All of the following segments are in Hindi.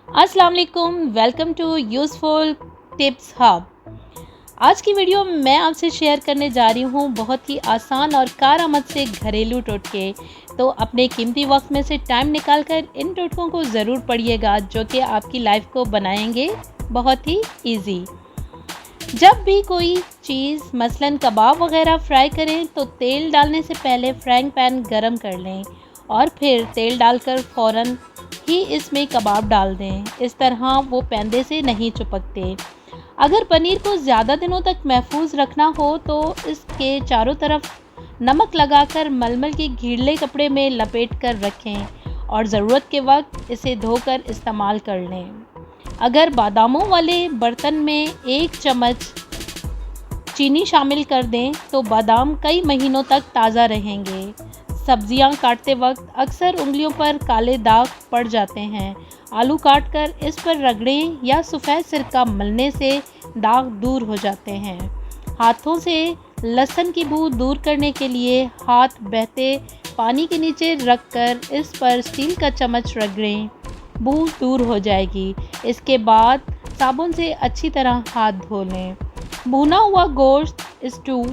अस्सलाम वालेकुम, welcome to useful tips hub. आज की वीडियो में मैं आपसे शेयर करने जा रही हूँ बहुत ही आसान और कारआमद से घरेलू टोटके। तो अपने कीमती वक्त में से टाइम निकाल कर इन टोटकों को ज़रूर पढ़िएगा, जो कि आपकी लाइफ को बनाएंगे बहुत ही ईजी। जब भी कोई चीज़ मसलन कबाब वगैरह फ्राई करें तो तेल डालने से पहले फ्राइंग पैन गरम कर लें और फिर तेल डालकर फ़ौरन ही इसमें कबाब डाल दें। इस तरह वो पैंदे से नहीं चिपकते। अगर पनीर को ज़्यादा दिनों तक महफूज रखना हो तो इसके चारों तरफ नमक लगाकर मलमल के गीले कपड़े में लपेट कर रखें और ज़रूरत के वक्त इसे धोकर इस्तेमाल कर लें। अगर बादामों वाले बर्तन में 1 चम्मच चीनी शामिल कर दें तो बादाम कई महीनों तक ताज़ा रहेंगे। सब्जियां काटते वक्त अक्सर उंगलियों पर काले दाग पड़ जाते हैं। आलू काटकर इस पर रगड़ें या सफ़ेद सिरका मलने से दाग दूर हो जाते हैं। हाथों से लहसुन की बू दूर करने के लिए हाथ बहते पानी के नीचे रखकर इस पर स्टील का चम्मच रगड़ें, बू दूर हो जाएगी। इसके बाद साबुन से अच्छी तरह हाथ धो लें। भुना हुआ गोश्त, स्टू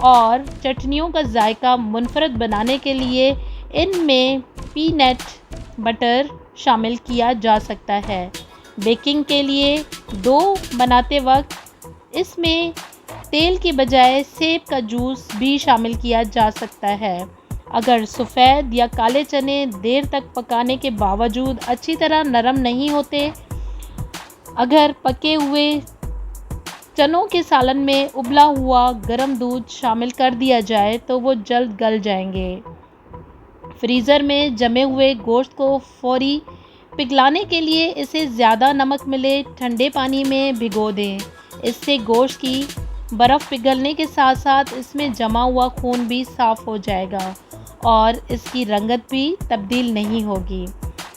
और चटनियों का जायका मुनफरद बनाने के लिए इनमें पीनट बटर शामिल किया जा सकता है। बेकिंग के लिए डो बनाते वक्त इसमें तेल के बजाय सेब का जूस भी शामिल किया जा सकता है। अगर सफ़ेद या काले चने देर तक पकाने के बावजूद अच्छी तरह नरम नहीं होते, अगर पके हुए चनों के सालन में उबला हुआ गर्म दूध शामिल कर दिया जाए तो वो जल्द गल जाएंगे। फ्रीज़र में जमे हुए गोश्त को फौरी पिघलाने के लिए इसे ज़्यादा नमक मिले ठंडे पानी में भिगो दें। इससे गोश्त की बर्फ़ पिघलने के साथ साथ इसमें जमा हुआ खून भी साफ़ हो जाएगा और इसकी रंगत भी तब्दील नहीं होगी।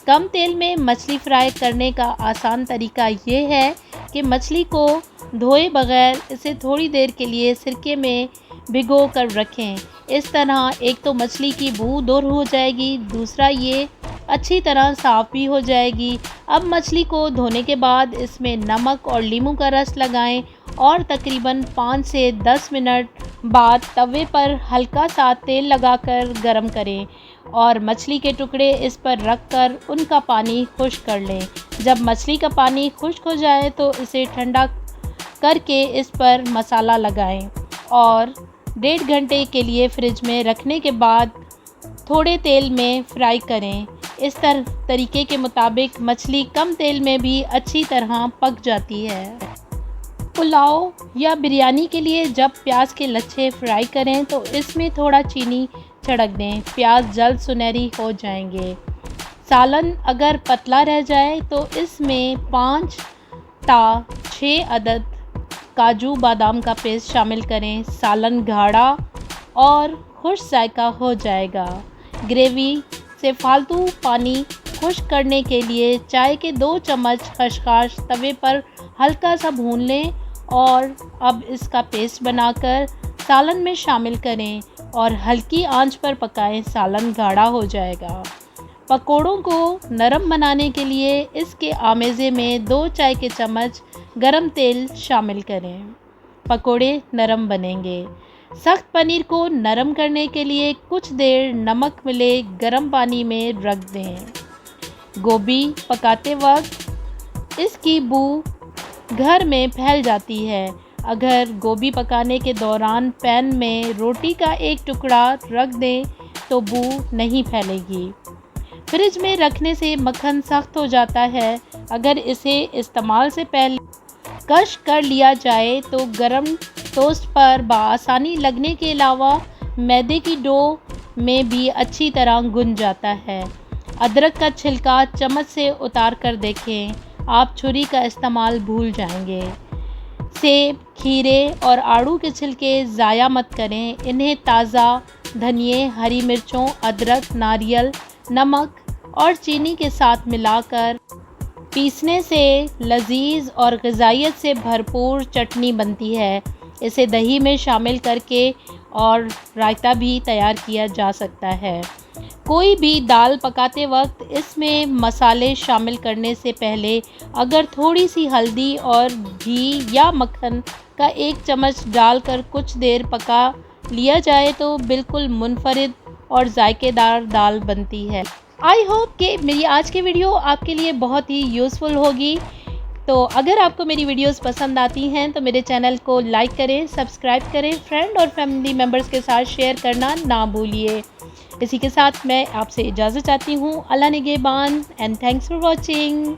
कम तेल में मछली फ्राई करने का आसान तरीका ये है कि मछली को धोए बगैर इसे थोड़ी देर के लिए सिरके में भिगो कर रखें। इस तरह एक तो मछली की बू दूर हो जाएगी, दूसरा ये अच्छी तरह साफ़ भी हो जाएगी। अब मछली को धोने के बाद इसमें नमक और नींबू का रस लगाएं और तकरीबन 5 से 10 मिनट बाद तवे पर हल्का सा तेल लगाकर गरम करें और मछली के टुकड़े इस पर रखकर उनका पानी खुश्क कर लें। जब मछली का पानी खुश्क हो जाए तो इसे ठंडा करके इस पर मसाला लगाएं और 1.5 घंटे के लिए फ्रिज में रखने के बाद थोड़े तेल में फ्राई करें। इस तरीके के मुताबिक मछली कम तेल में भी अच्छी तरह पक जाती है। पुलाव या बिरयानी के लिए जब प्याज के लच्छे फ्राई करें तो इसमें थोड़ा चीनी छिड़क दें। प्याज जल्द सुनहरी हो जाएंगे। सालन अगर पतला रह जाए तो इसमें 5 ता 6 अदद काजू बादाम का पेस्ट शामिल करें। सालन गाढ़ा और खुश जायका हो जाएगा। ग्रेवी से फालतू पानी खुश्क करने के लिए चाय के 2 चम्मच खसखस तवे पर हल्का सा भून लें और अब इसका पेस्ट बनाकर सालन में शामिल करें और हल्की आंच पर पकाएं। सालन गाढ़ा हो जाएगा। पकोड़ों को नरम बनाने के लिए इसके आमेज़े में 2 चाय के चम्मच गरम तेल शामिल करें। पकोड़े नरम बनेंगे। सख्त पनीर को नरम करने के लिए कुछ देर नमक मिले गरम पानी में रख दें। गोभी पकाते वक्त इसकी बू घर में फैल जाती है। अगर गोभी पकाने के दौरान पैन में रोटी का एक टुकड़ा रख दें तो बू नहीं फैलेगी। फ्रिज में रखने से मक्खन सख्त हो जाता है। अगर इसे इस्तेमाल से पहले कश कर लिया जाए तो गरम टोस्ट पर बआसानी लगने के अलावा मैदे की डो में भी अच्छी तरह गुन जाता है। अदरक का छिलका चम्मच से उतार कर देखें, आप छुरी का इस्तेमाल भूल जाएंगे। सेब, खीरे और आड़ू के छिलके ज़ाया मत करें। इन्हें ताज़ा धनिए, हरी मिर्चों, अदरक, नारियल, नमक और चीनी के साथ मिलाकर पीसने से लजीज और ग़िज़ाइयत से भरपूर चटनी बनती है। इसे दही में शामिल करके और रायता भी तैयार किया जा सकता है। कोई भी दाल पकाते वक्त इसमें मसाले शामिल करने से पहले अगर थोड़ी सी हल्दी और घी या मक्खन का 1 चम्मच डालकर कुछ देर पका लिया जाए तो बिल्कुल मुनफरिद और जायकेदार दाल बनती है। आई होप कि मेरी आज की वीडियो आपके लिए बहुत ही यूज़फुल होगी। तो अगर आपको मेरी वीडियोस पसंद आती हैं तो मेरे चैनल को लाइक करें, सब्सक्राइब करें, फ्रेंड और फैमिली मेम्बर्स के साथ शेयर करना ना भूलिए। इसी के साथ मैं आपसे इजाज़त चाहती हूँ। अल्लाह निगहबान एंड थैंक्स फॉर वॉचिंग।